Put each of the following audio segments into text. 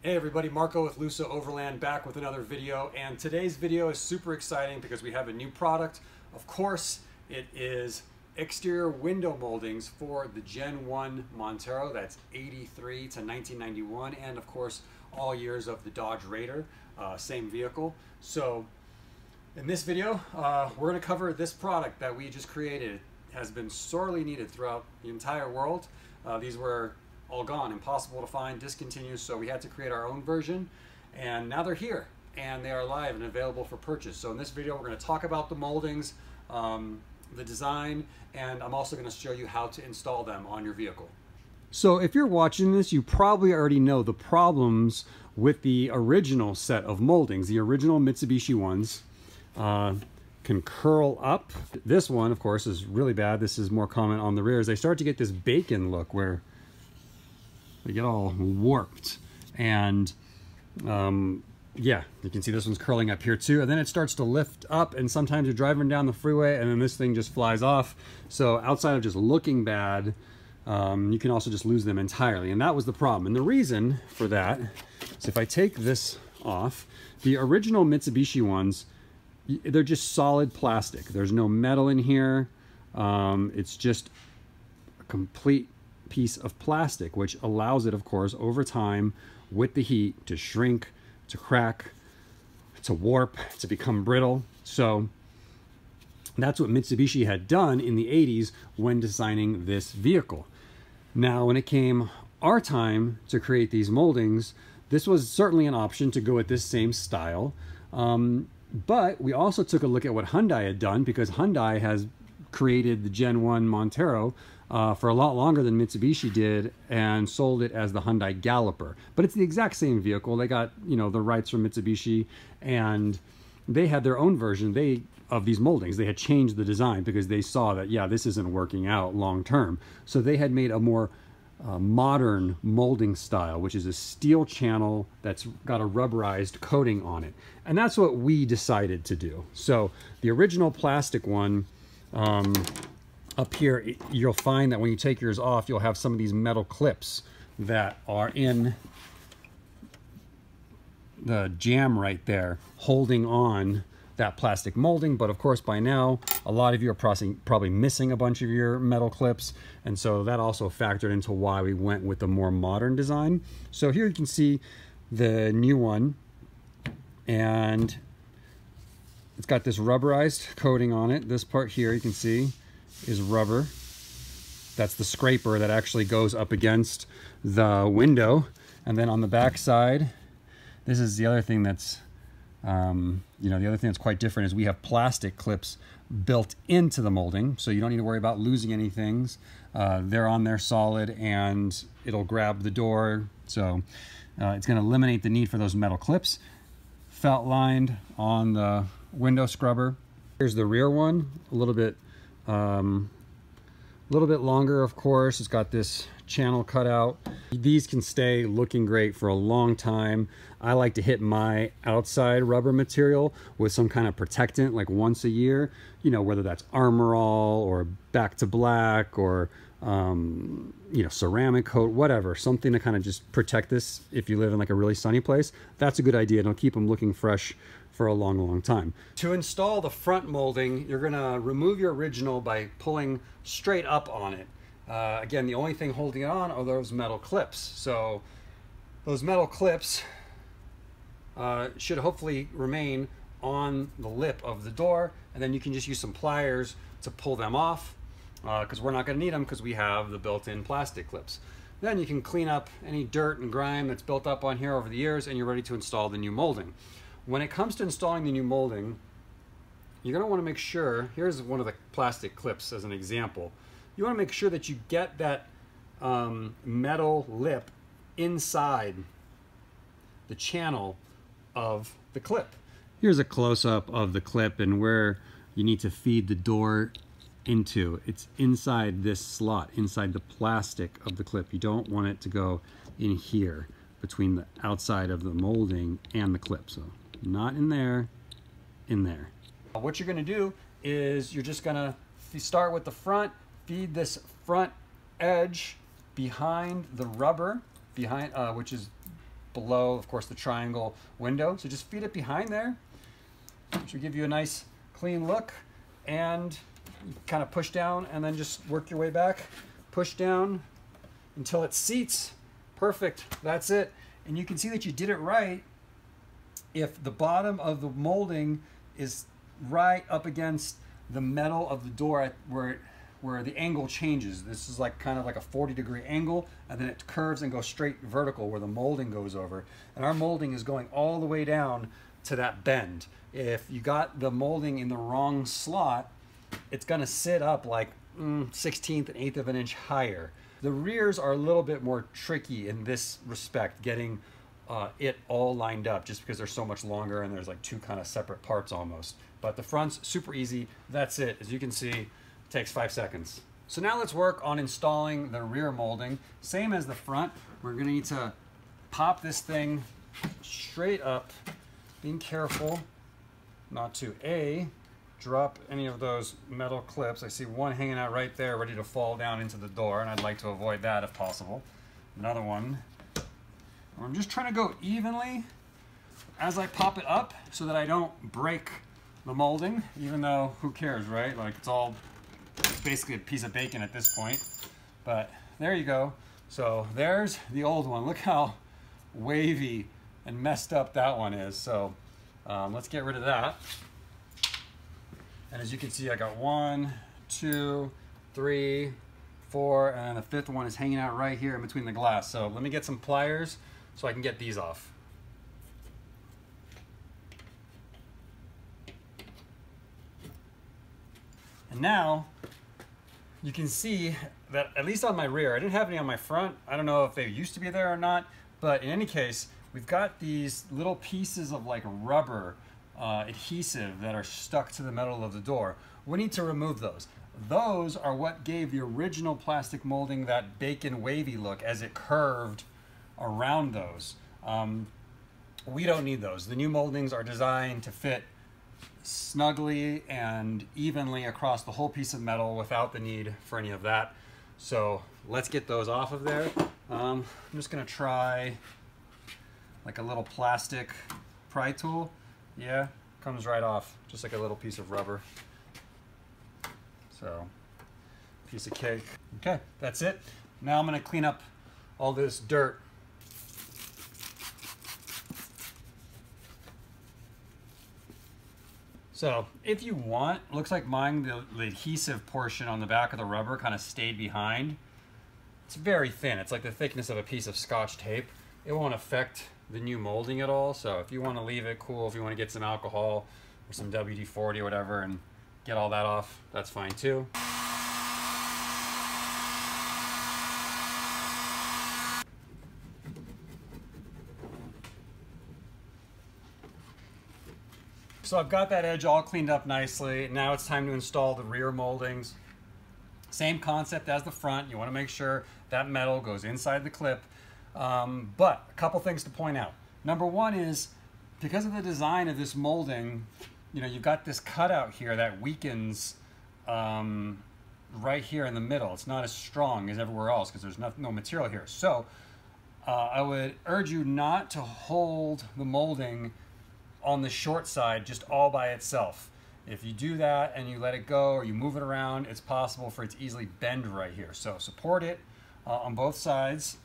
Hey everybody, Marco with Luso Overland back with another video, and today's video is super exciting because we have a new product. Of course, it is exterior window moldings for the Gen 1 Montero. That's 83 to 1991, and of course all years of the Dodge Raider, same vehicle. So in this video, we're going to cover this product that we just created. It has been sorely needed throughout the entire world. These were all gone, impossible to find, discontinued, so we had to create our own version, and now they're here and they are live and available for purchase. So in this video we're going to talk about the moldings, the design, and I'm also going to show you how to install them on your vehicle. So if you're watching this, you probably already know the problems with the original set of moldings. The original Mitsubishi ones can curl up. This one, of course, is really bad. This is more common on the rears. They start to get this bacon look where they get all warped, and yeah, you can see this one's curling up here too, and then it starts to lift up, and sometimes you're driving down the freeway and then this thing just flies off. So outside of just looking bad, you can also just lose them entirely, and that was the problem. And the reason for that is, if I take this off, the original Mitsubishi ones, they're just solid plastic. There's no metal in here. It's just a complete piece of plastic, which allows it, of course, over time with the heat to shrink, to crack, to warp, to become brittle. So that's what Mitsubishi had done in the 80s when designing this vehicle. Now, when it came our time to create these moldings, this was certainly an option to go with this same style. But we also took a look at what Hyundai had done, because Hyundai has created the Gen 1 Montero for a lot longer than Mitsubishi did, and sold it as the Hyundai Galloper. But it's the exact same vehicle. They got, you know, the rights from Mitsubishi, and they had their own version of these moldings. They had changed the design because they saw that, yeah, this isn't working out long term. So they had made a more modern molding style, which is a steel channel that's got a rubberized coating on it. And that's what we decided to do. So the original plastic one, up here, you'll find that when you take yours off, you'll have some of these metal clips that are in the jam right there, holding on that plastic molding. But of course, by now, a lot of you are probably missing a bunch of your metal clips, and so that also factored into why we went with the more modern design. So here you can see the new one, and it's got this rubberized coating on it. This part here, you can see, is rubber. That's the scraper that actually goes up against the window. And then on the back side, this is the other thing that's you know, the other thing that's quite different is we have plastic clips built into the molding, so you don't need to worry about losing any things. They're on there solid, and it'll grab the door, so it's going to eliminate the need for those metal clips. Felt lined on the window scrubber. Here's the rear one, a little bit longer, of course. It's got this channel cut out. These can stay looking great for a long time. I like to hit my outside rubber material with some kind of protectant like once a year, you know, whether that's Armor All or Back to Black or you know, ceramic coat, whatever, something to kind of just protect this if you live in like a really sunny place. That's a good idea. It'll keep them looking fresh for a long time. To install the front molding, you're gonna remove your original by pulling straight up on it. Again, the only thing holding it on are those metal clips. So those metal clips should hopefully remain on the lip of the door, and then you can just use some pliers to pull them off, because we're not going to need them because we have the built-in plastic clips. Then you can clean up any dirt and grime that's built up on here over the years, and you're ready to install the new molding. When it comes to installing the new molding, you're going to want to make sure, here's one of the plastic clips as an example. You want to make sure that you get that metal lip inside the channel of the clip. Here's a close-up of the clip and where you need to feed the door into. It's inside this slot, inside the plastic of the clip. You don't want it to go in here between the outside of the molding and the clip. So not in there, in there. What you're going to do is you're just going to start with the front, feed this front edge behind the rubber, which is below, of course, the triangle window. So just feed it behind there, which will give you a nice clean look. And you kind of push down and then just work your way back. Push down until it seats. Perfect, that's it. And you can see that you did it right if the bottom of the molding is right up against the metal of the door where the angle changes. This is like kind of like a 40-degree angle, and then it curves and goes straight vertical where the molding goes over. And our molding is going all the way down to that bend. If you got the molding in the wrong slot, it's gonna sit up like 1/16 an eighth of an inch higher. The rears are a little bit more tricky in this respect, getting it all lined up, just because they're so much longer and there's like two kind of separate parts almost. But the front's super easy. That's it. As you can see, it takes 5 seconds. So now let's work on installing the rear molding. Same as the front, we're gonna need to pop this thing straight up, being careful not to drop any of those metal clips. I see one hanging out right there, ready to fall down into the door, and I'd like to avoid that if possible. Another one. I'm just trying to go evenly as I pop it up so that I don't break the molding, even though who cares, right? Like it's basically a piece of bacon at this point. But there you go. So there's the old one. Look how wavy and messed up that one is. So let's get rid of that. And as you can see, I got 1, 2, 3, 4, and the 5th one is hanging out right here in between the glass. So let me get some pliers so I can get these off. And now you can see that at least on my rear, I didn't have any on my front. I don't know if they used to be there or not, but in any case, we've got these little pieces of like rubber adhesive that are stuck to the metal of the door. We need to remove those. Those are what gave the original plastic molding that bacon wavy look as it curved around those. We don't need those. The new moldings are designed to fit snugly and evenly across the whole piece of metal without the need for any of that. So let's get those off of there. I'm just gonna try like a little plastic pry tool. Yeah, comes right off, just like a little piece of rubber. So, piece of cake. Okay, that's it. Now I'm gonna clean up all this dirt. So, if you want, looks like mine, the adhesive portion on the back of the rubber kind of stayed behind. It's very thin. It's like the thickness of a piece of Scotch tape. It won't affect the new molding at all. So if you want to leave it, cool. If you want to get some alcohol or some WD-40 or whatever and get all that off, that's fine too. So I've got that edge all cleaned up nicely. Now it's time to install the rear moldings. Same concept as the front. You want to make sure that metal goes inside the clip. But a couple things to point out. Number one is, because of the design of this molding, you know, you've got this cutout here that weakens right here in the middle. It's not as strong as everywhere else because there's no material here. So I would urge you not to hold the molding on the short side just all by itself. If you do that and you let it go or you move it around, it's possible for it to easily bend right here. So support it on both sides.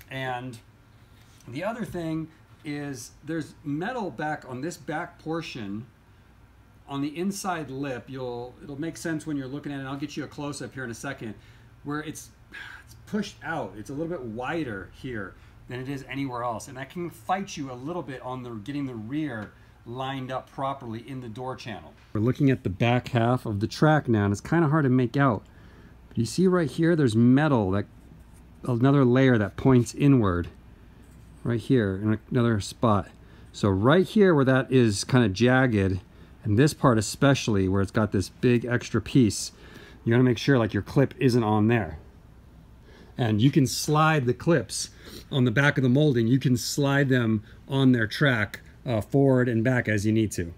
And the other thing is there's metal back on this back portion on the inside lip. It'll make sense when you're looking at it. I'll get you a close-up here in a second, where it's pushed out. It's a little bit wider here than it is anywhere else, and that can fight you a little bit on getting the rear lined up properly in the door channel. We're looking at the back half of the track now, and it's kind of hard to make out. But you see right here, there's metal, that another layer that points inward right here in another spot. So right here where that is kind of jagged, and this part especially where it's got this big extra piece, you want to make sure like your clip isn't on there. And you can slide the clips on the back of the molding. You can slide them on their track forward and back as you need to.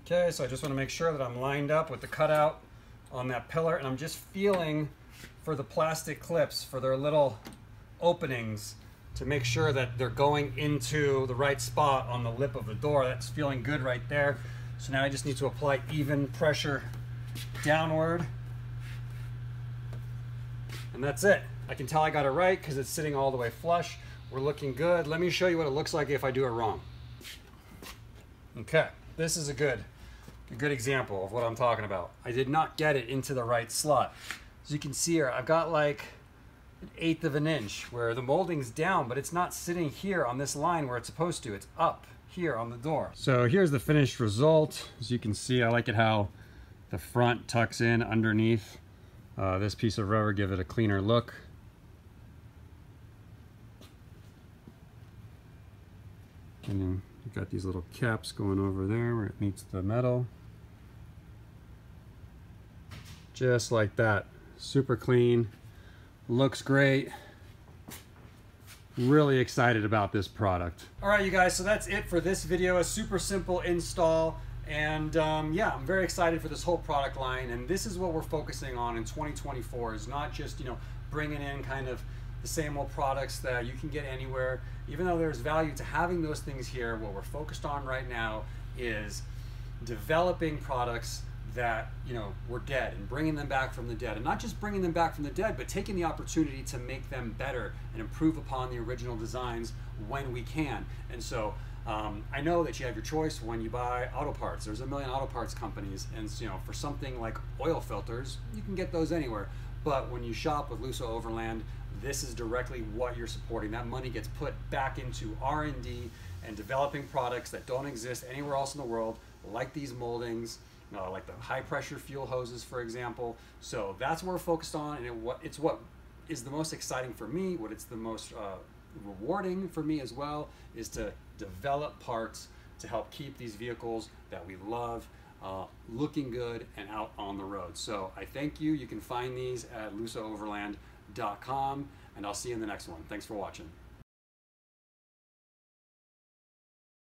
Okay, so I just want to make sure that I'm lined up with the cutout on that pillar, and I'm just feeling for the plastic clips, for their little openings to make sure that they're going into the right spot on the lip of the door. That's feeling good right there. So now I just need to apply even pressure downward. And that's it. I can tell I got it right because it's sitting all the way flush. We're looking good. Let me show you what it looks like if I do it wrong. Okay, this is a good example of what I'm talking about. I did not get it into the right slot. As you can see here, I've got like 1/8 of an inch where the molding's down, but it's not sitting here on this line where it's supposed to. It's up here on the door. So here's the finished result. As you can see, I like it how the front tucks in underneath this piece of rubber, give it a cleaner look. And then you've got these little caps going over there where it meets the metal. Just like that. Super clean. Looks great. Really excited about this product. All right, you guys, so that's it for this video. A super simple install. And yeah, I'm very excited for this whole product line. And this is what we're focusing on in 2024, is not just, bringing in kind of the same old products that you can get anywhere. Even though there's value to having those things here, what we're focused on right now is developing products that were dead and bringing them back from the dead, and not just bringing them back from the dead, but taking the opportunity to make them better and improve upon the original designs when we can. And so I know that you have your choice when you buy auto parts. There's a million auto parts companies, and for something like oil filters, you can get those anywhere. But when you shop with Luso Overland, this is directly what you're supporting. That money gets put back into R&D and developing products that don't exist anywhere else in the world, like these moldings, like the high pressure fuel hoses, for example. So that's what we're focused on, and it's what is the most exciting for me, what it's the most rewarding for me as well, is to develop parts to help keep these vehicles that we love looking good and out on the road. So I thank you. You can find these at lusooverland.com, and I'll see you in the next one. Thanks for watching.